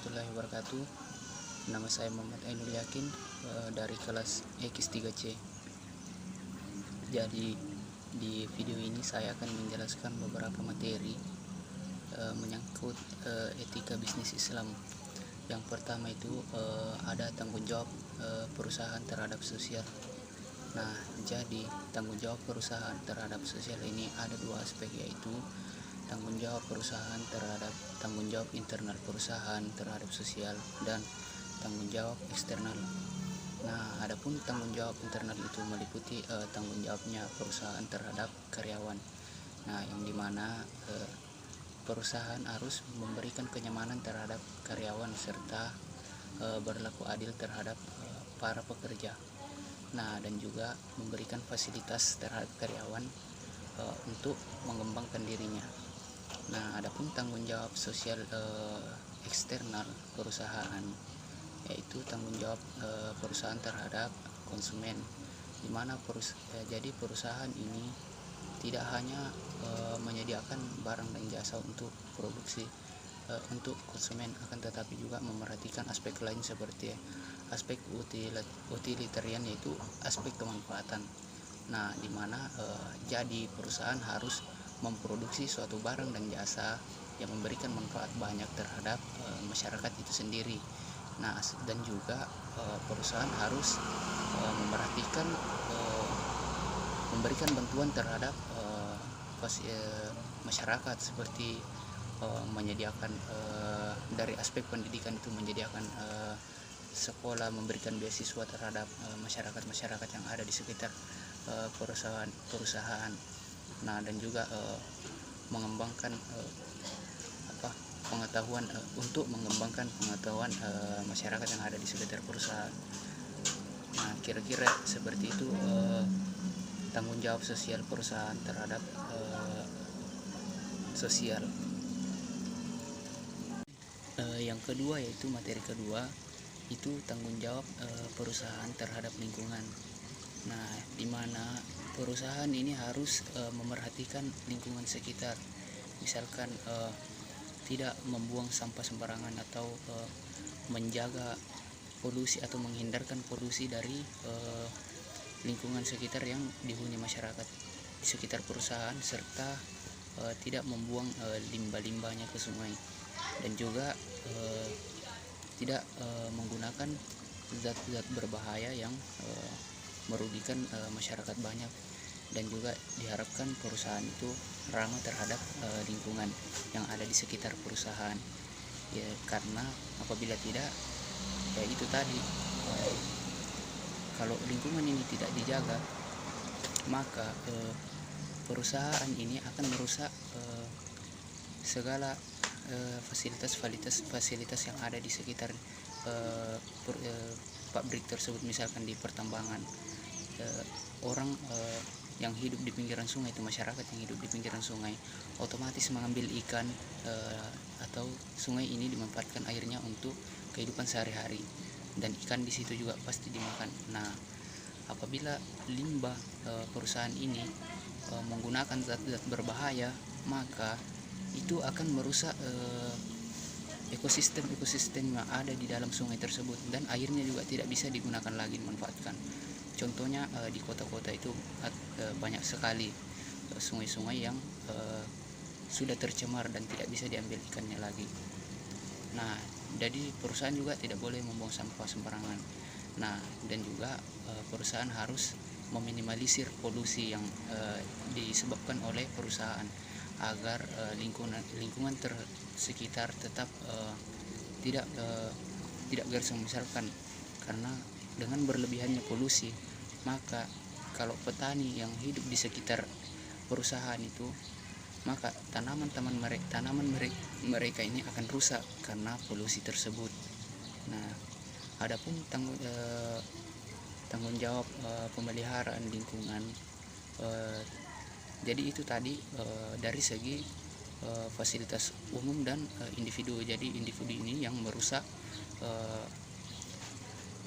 warahmatullahi wabarakatuh. Nama saya Muhammad Ainul Yakin dari kelas X3C. Jadi di video ini saya akan menjelaskan beberapa materi menyangkut etika bisnis Islam. Yang pertama itu ada tanggung jawab perusahaan terhadap sosial. Nah, jadi tanggung jawab perusahaan terhadap sosial ini ada dua aspek, yaitu tanggung jawab perusahaan terhadap tanggung jawab internal perusahaan terhadap sosial dan tanggung jawab eksternal. Nah, adapun tanggung jawab internal itu meliputi tanggung jawabnya perusahaan terhadap karyawan. Nah, yang dimana perusahaan harus memberikan kenyamanan terhadap karyawan serta berlaku adil terhadap para pekerja. Nah, dan juga memberikan fasilitas terhadap karyawan untuk mengembangkan dirinya. Nah, adapun tanggung jawab sosial eksternal perusahaan, yaitu tanggung jawab perusahaan terhadap konsumen, di mana jadi perusahaan ini tidak hanya menyediakan barang dan jasa untuk produksi untuk konsumen, akan tetapi juga memerhatikan aspek lain seperti aspek utilitarian, yaitu aspek kemanfaatan. Nah, di mana jadi perusahaan harus memproduksi suatu barang dan jasa yang memberikan manfaat banyak terhadap masyarakat itu sendiri. Nah, dan juga perusahaan harus memerhatikan memberikan bantuan terhadap masyarakat, seperti menyediakan dari aspek pendidikan itu menyediakan sekolah, memberikan beasiswa terhadap masyarakat yang ada di sekitar perusahaan. Nah, dan juga mengembangkan pengetahuan untuk mengembangkan pengetahuan masyarakat yang ada di sekitar perusahaan. Nah, kira-kira seperti itu tanggung jawab sosial perusahaan terhadap sosial. Yang kedua, yaitu materi kedua, itu tanggung jawab perusahaan terhadap lingkungan. Nah, di mana perusahaan ini harus memerhatikan lingkungan sekitar, misalkan tidak membuang sampah sembarangan atau menjaga polusi atau menghindarkan polusi dari lingkungan sekitar yang dihuni masyarakat di sekitar perusahaan, serta tidak membuang limbah-limbahnya ke sungai, dan juga tidak menggunakan zat-zat berbahaya yang merugikan masyarakat banyak. Dan juga diharapkan perusahaan itu ramah terhadap lingkungan yang ada di sekitar perusahaan, ya, karena apabila tidak, ya itu tadi, kalau lingkungan ini tidak dijaga, maka perusahaan ini akan merusak segala fasilitas yang ada di sekitar pabrik tersebut. Misalkan di pertambangan, orang yang hidup di pinggiran sungai, itu masyarakat yang hidup di pinggiran sungai otomatis mengambil ikan, atau sungai ini dimanfaatkan airnya untuk kehidupan sehari-hari, dan ikan di situ juga pasti dimakan. Nah, apabila limbah perusahaan ini menggunakan zat-zat berbahaya, maka itu akan merusak ekosistem yang ada di dalam sungai tersebut, dan airnya juga tidak bisa digunakan lagi, dimanfaatkan. Contohnya di kota-kota itu banyak sekali sungai-sungai yang sudah tercemar dan tidak bisa diambil ikannya lagi. Nah, jadi perusahaan juga tidak boleh membuang sampah sembarangan. Nah, dan juga perusahaan harus meminimalisir polusi yang disebabkan oleh perusahaan, agar lingkungan sekitar tetap tidak gersang. Misalkan karena dengan berlebihannya polusi, maka kalau petani yang hidup di sekitar perusahaan itu, maka tanaman mereka ini akan rusak karena polusi tersebut. Nah, adapun tanggung jawab pemeliharaan lingkungan, jadi itu tadi dari segi fasilitas umum dan individu. Jadi individu ini yang merusak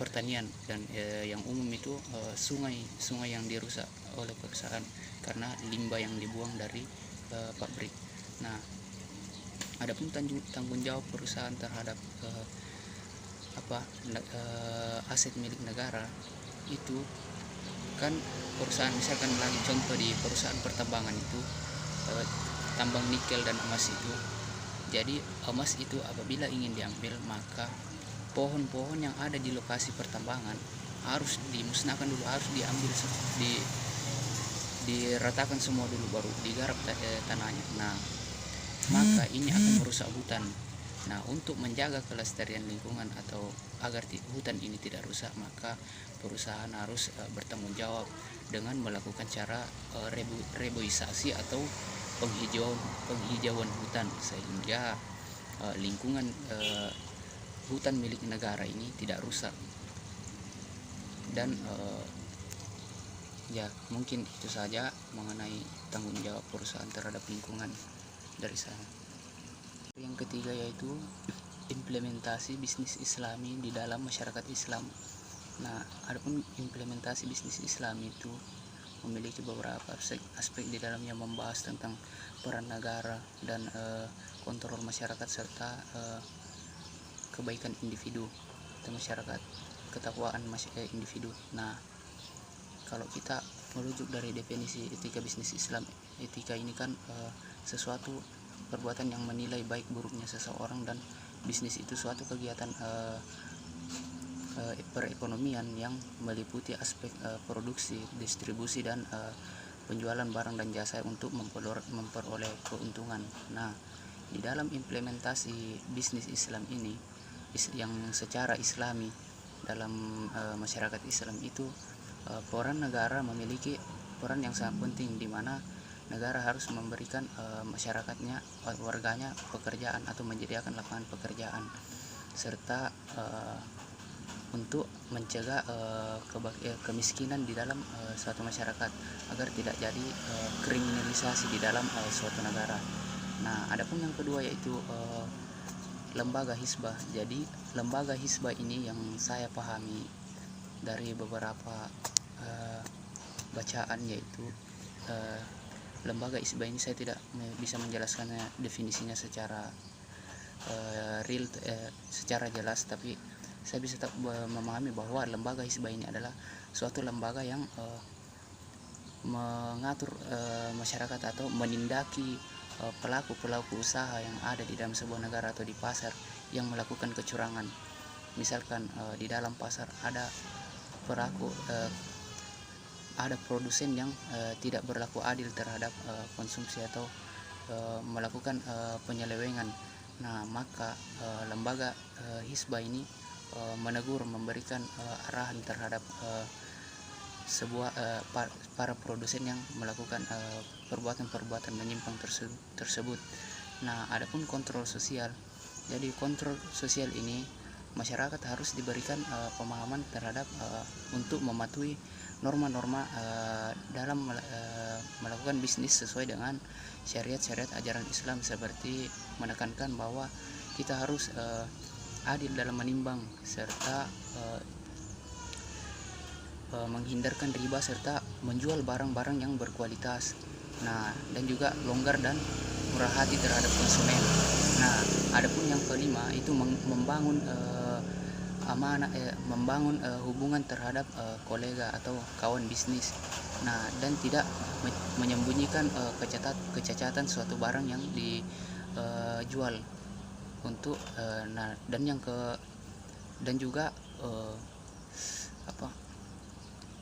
pertanian, dan yang umum itu sungai yang dirusak oleh perusahaan karena limbah yang dibuang dari pabrik. Nah, Adapun tanggung jawab perusahaan terhadap aset milik negara itu kan, perusahaan misalkan lagi contoh di perusahaan pertambangan itu, tambang nikel dan emas itu. Jadi emas itu apabila ingin diambil, maka pohon-pohon yang ada di lokasi pertambangan harus dimusnahkan dulu, harus diambil, diratakan semua dulu, baru digarap tanahnya. Nah, maka ini akan merusak hutan. Nah, untuk menjaga kelestarian lingkungan atau agar hutan ini tidak rusak, maka perusahaan harus bertanggung jawab dengan melakukan cara reboisasi atau penghijauan hutan, sehingga lingkungan hutan milik negara ini tidak rusak. Dan ya, mungkin itu saja mengenai tanggung jawab perusahaan terhadap lingkungan dari saya. Yang ketiga yaitu implementasi bisnis Islami di dalam masyarakat Islam. Nah, adapun implementasi bisnis Islami itu memiliki beberapa aspek di dalamnya, membahas tentang peran negara dan kontrol masyarakat, serta kebaikan individu atau masyarakat, ketakwaan individu. Nah, kalau kita merujuk dari definisi etika bisnis Islam, etika ini kan sesuatu perbuatan yang menilai baik buruknya seseorang, dan bisnis itu suatu kegiatan perekonomian yang meliputi aspek produksi, distribusi, dan penjualan barang dan jasa untuk memperoleh keuntungan. Nah, di dalam implementasi bisnis Islam ini yang secara Islami dalam masyarakat Islam itu, peran negara memiliki peran yang sangat penting, di mana negara harus memberikan masyarakatnya, warganya pekerjaan atau menyediakan lapangan pekerjaan, serta untuk mencegah kemiskinan di dalam suatu masyarakat, agar tidak jadi kriminalisasi di dalam suatu negara. Nah, adapun yang kedua yaitu lembaga hisbah. Jadi lembaga hisbah ini yang saya pahami dari beberapa bacaan, yaitu lembaga hisbah ini saya tidak bisa menjelaskannya definisinya secara real, secara jelas, tapi saya bisa memahami bahwa lembaga hisbah ini adalah suatu lembaga yang mengatur masyarakat atau menindaki pelaku-pelaku usaha yang ada di dalam sebuah negara atau di pasar yang melakukan kecurangan. Misalkan di dalam pasar ada ada produsen yang tidak berlaku adil terhadap konsumsi atau melakukan penyelewengan. Nah, maka lembaga hisbah ini menegur, memberikan arahan terhadap para produsen yang melakukan perbuatan-perbuatan menyimpang tersebut. Nah, adapun kontrol sosial. Jadi kontrol sosial ini masyarakat harus diberikan pemahaman terhadap untuk mematuhi norma-norma dalam melakukan bisnis sesuai dengan syariat-syariat ajaran Islam, seperti menekankan bahwa kita harus adil dalam menimbang, serta menghindarkan riba, serta menjual barang-barang yang berkualitas. Nah, dan juga longgar dan murah hati terhadap konsumen. Nah, adapun yang kelima itu membangun membangun hubungan terhadap kolega atau kawan bisnis. Nah, dan tidak menyembunyikan kecacatan suatu barang yang dijual untuk dan juga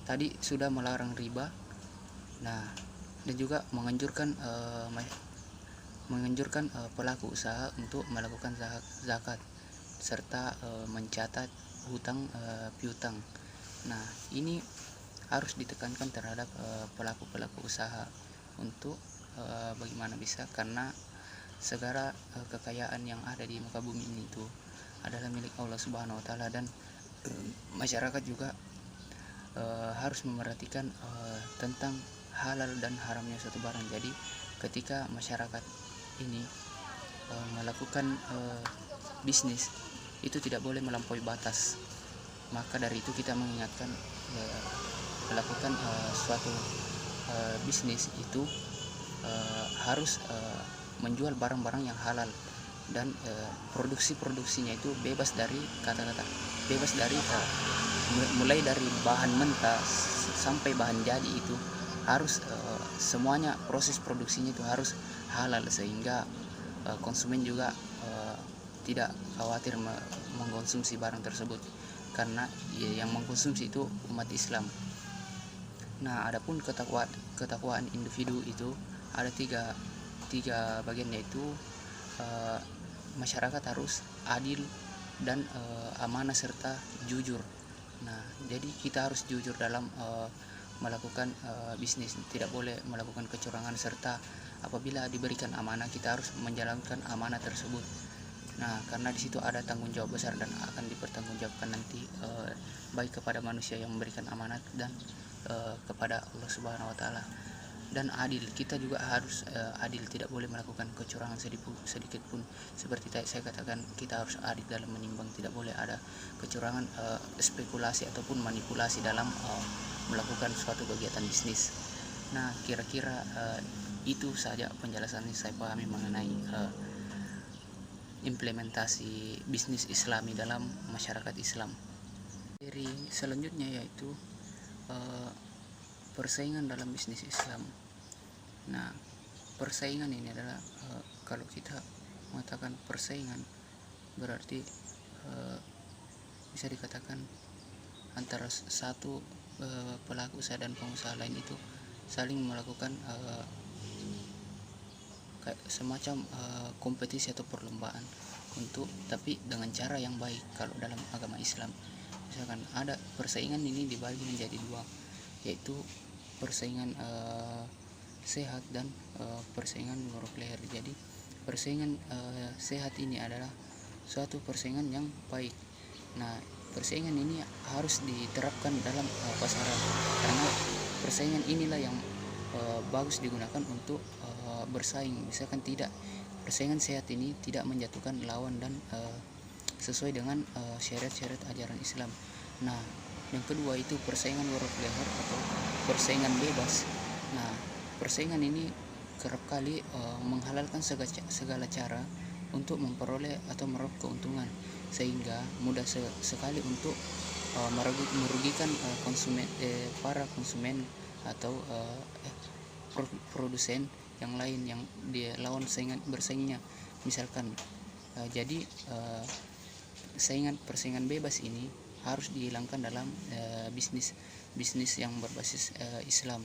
tadi sudah melarang riba. Nah, dan juga menganjurkan pelaku usaha untuk melakukan zakat, serta mencatat hutang piutang. Nah, ini harus ditekankan terhadap pelaku-pelaku usaha untuk bagaimana bisa, karena segala kekayaan yang ada di muka bumi ini itu adalah milik Allah Subhanahu wa taala, dan masyarakat juga harus memerhatikan tentang halal dan haramnya suatu barang. Jadi ketika masyarakat ini melakukan bisnis, itu tidak boleh melampaui batas. Maka dari itu kita mengingatkan melakukan suatu bisnis itu harus menjual barang-barang yang halal. dan produksinya itu bebas dari kata-kata, bebas dari mulai dari bahan mentah sampai bahan jadi itu harus semuanya proses produksinya itu harus halal, sehingga konsumen juga tidak khawatir mengkonsumsi barang tersebut, karena yang mengkonsumsi itu umat Islam. Nah, adapun ketakwaan individu itu ada tiga bagian, yaitu masyarakat harus adil dan amanah serta jujur. Nah, jadi kita harus jujur dalam melakukan bisnis, tidak boleh melakukan kecurangan, serta apabila diberikan amanah kita harus menjalankan amanah tersebut. Nah, karena di situ ada tanggung jawab besar dan akan dipertanggungjawabkan nanti baik kepada manusia yang memberikan amanat dan kepada Allah Subhanahu wa taala. Dan adil, kita juga harus adil, tidak boleh melakukan kecurangan sedikit pun. Seperti tadi saya katakan, kita harus adil dalam menimbang, tidak boleh ada kecurangan, spekulasi ataupun manipulasi dalam melakukan suatu kegiatan bisnis. Nah, kira-kira itu saja penjelasan yang saya pahami mengenai implementasi bisnis Islami dalam masyarakat Islam. Dari selanjutnya yaitu persaingan dalam bisnis Islam. Nah, persaingan ini adalah kalau kita mengatakan persaingan berarti bisa dikatakan antara satu pelaku usaha dan pengusaha lain itu saling melakukan semacam kompetisi atau perlombaan tapi dengan cara yang baik. Kalau dalam agama Islam misalkan ada persaingan ini dibagi menjadi dua, yaitu persaingan sehat dan persaingan ngorok leher. Jadi persaingan sehat ini adalah suatu persaingan yang baik. Nah, persaingan ini harus diterapkan dalam pasaran, karena persaingan inilah yang bagus digunakan untuk bersaing. Misalkan tidak, persaingan sehat ini tidak menjatuhkan lawan dan sesuai dengan syariat-syariat ajaran Islam. Nah, yang kedua itu persaingan ngorok leher atau persaingan bebas. Nah, persaingan ini kerap kali menghalalkan segala cara untuk memperoleh atau meraup keuntungan, sehingga mudah sekali untuk merugikan para konsumen atau produsen yang lain yang dia lawan bersaingnya. Misalkan jadi persaingan bebas ini harus dihilangkan dalam bisnis yang berbasis Islam.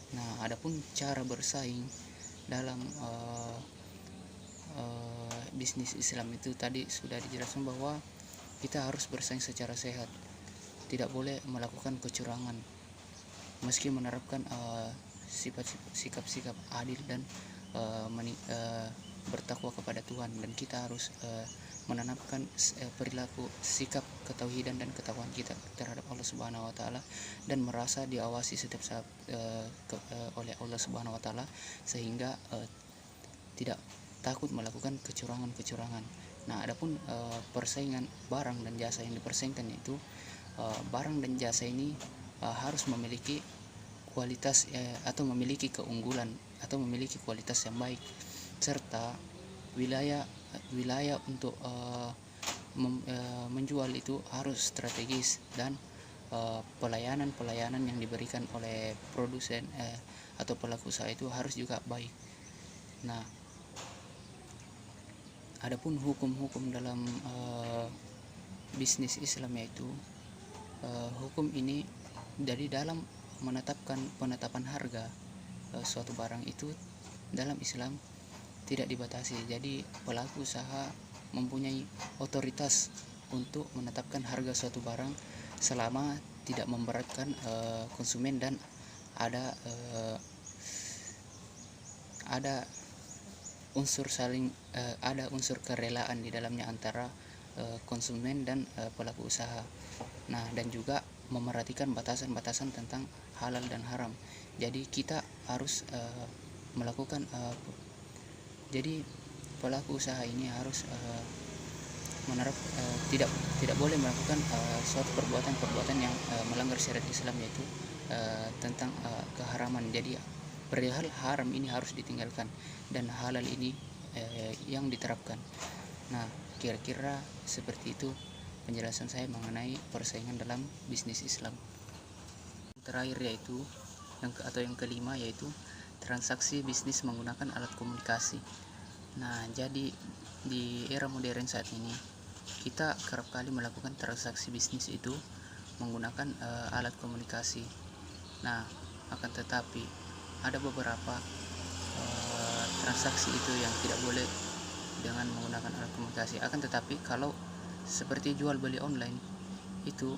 Nah, adapun cara bersaing dalam bisnis Islam itu tadi sudah dijelaskan bahwa kita harus bersaing secara sehat, tidak boleh melakukan kecurangan, meski menerapkan sikap-sikap adil dan bertakwa kepada Tuhan. Dan kita harus menanamkan perilaku, sikap ketauhidan dan ketakwaan kita terhadap Allah Subhanahu wa taala, dan merasa diawasi setiap saat oleh Allah Subhanahu wa taala, sehingga tidak takut melakukan kecurangan. Nah, adapun persaingan barang dan jasa yang dipersaingkan, yaitu barang dan jasa ini harus memiliki kualitas atau memiliki keunggulan atau memiliki kualitas yang baik, serta wilayah untuk menjual itu harus strategis, dan pelayanan yang diberikan oleh produsen atau pelaku usaha itu harus juga baik. Nah, adapun hukum-hukum dalam bisnis Islam, yaitu hukum ini dari dalam penetapan harga suatu barang itu dalam Islam tidak dibatasi. Jadi pelaku usaha mempunyai otoritas untuk menetapkan harga suatu barang selama tidak memberatkan konsumen, dan ada unsur kerelaan di dalamnya antara konsumen dan pelaku usaha. Nah, dan juga memerhatikan batasan-batasan tentang halal dan haram. Jadi kita harus melakukan jadi pelaku usaha ini harus tidak boleh melakukan suatu perbuatan yang melanggar syariat Islam, yaitu tentang keharaman. Jadi perihal haram ini harus ditinggalkan dan halal ini yang diterapkan. Nah, kira-kira seperti itu penjelasan saya mengenai persaingan dalam bisnis Islam. Yang terakhir yaitu yang kelima yaitu transaksi bisnis menggunakan alat komunikasi. Nah, jadi di era modern saat ini kita kerap kali melakukan transaksi bisnis itu menggunakan alat komunikasi. Nah, akan tetapi ada beberapa transaksi itu yang tidak boleh dengan menggunakan alat komunikasi. Akan tetapi kalau seperti jual beli online itu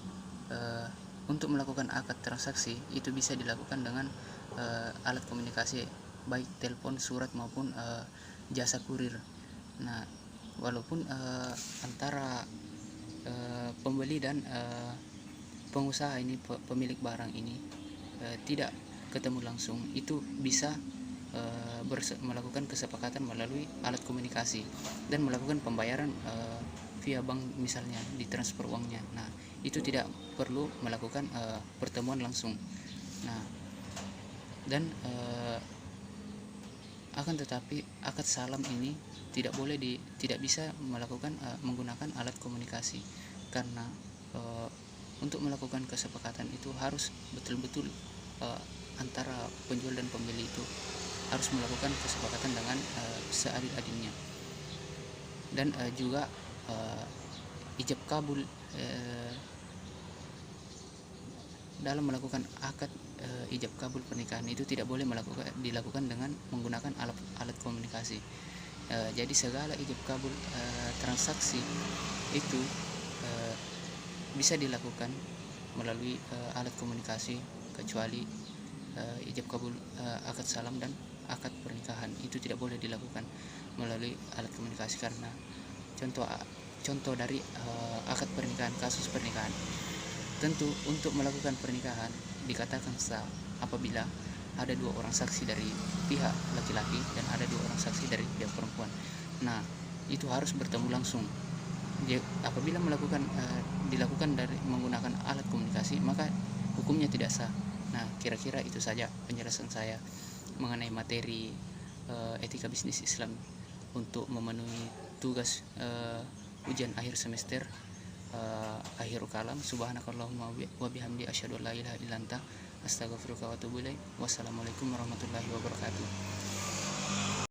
untuk melakukan akad transaksi itu bisa dilakukan dengan alat komunikasi, baik telepon, surat maupun jasa kurir. Nah, walaupun antara pembeli dan pengusaha ini, pemilik barang ini tidak ketemu langsung, itu bisa melakukan kesepakatan melalui alat komunikasi dan melakukan pembayaran via bank, misalnya ditransfer uangnya. Nah, itu tidak perlu melakukan pertemuan langsung. Nah, dan akan tetapi akad salam ini tidak bisa melakukan menggunakan alat komunikasi, karena untuk melakukan kesepakatan itu harus betul-betul antara penjual dan pembeli itu harus melakukan kesepakatan dengan seadil-adilnya. Dan juga ijab kabul dalam melakukan akad ijab kabul pernikahan itu tidak boleh dilakukan dengan menggunakan alat komunikasi. Jadi segala ijab kabul transaksi itu bisa dilakukan melalui alat komunikasi, kecuali ijab kabul akad salam dan akad pernikahan itu tidak boleh dilakukan melalui alat komunikasi, karena contoh dari akad pernikahan, kasus pernikahan. Tentu untuk melakukan pernikahan dikatakan sah apabila ada 2 orang saksi dari pihak laki-laki dan ada 2 orang saksi dari pihak perempuan. Nah, itu harus bertemu langsung. Apabila dilakukan dari menggunakan alat komunikasi, maka hukumnya tidak sah. Nah, kira-kira itu saja penjelasan saya mengenai materi etika bisnis Islam untuk memenuhi tugas ujian akhir semester akhirul kalam. Subhanakallahumma wa bihamdi asyhadu an la ilaha illa anta astaghfiruka wa atubu ilaik. Wassalamualaikum warahmatullahi wabarakatuh.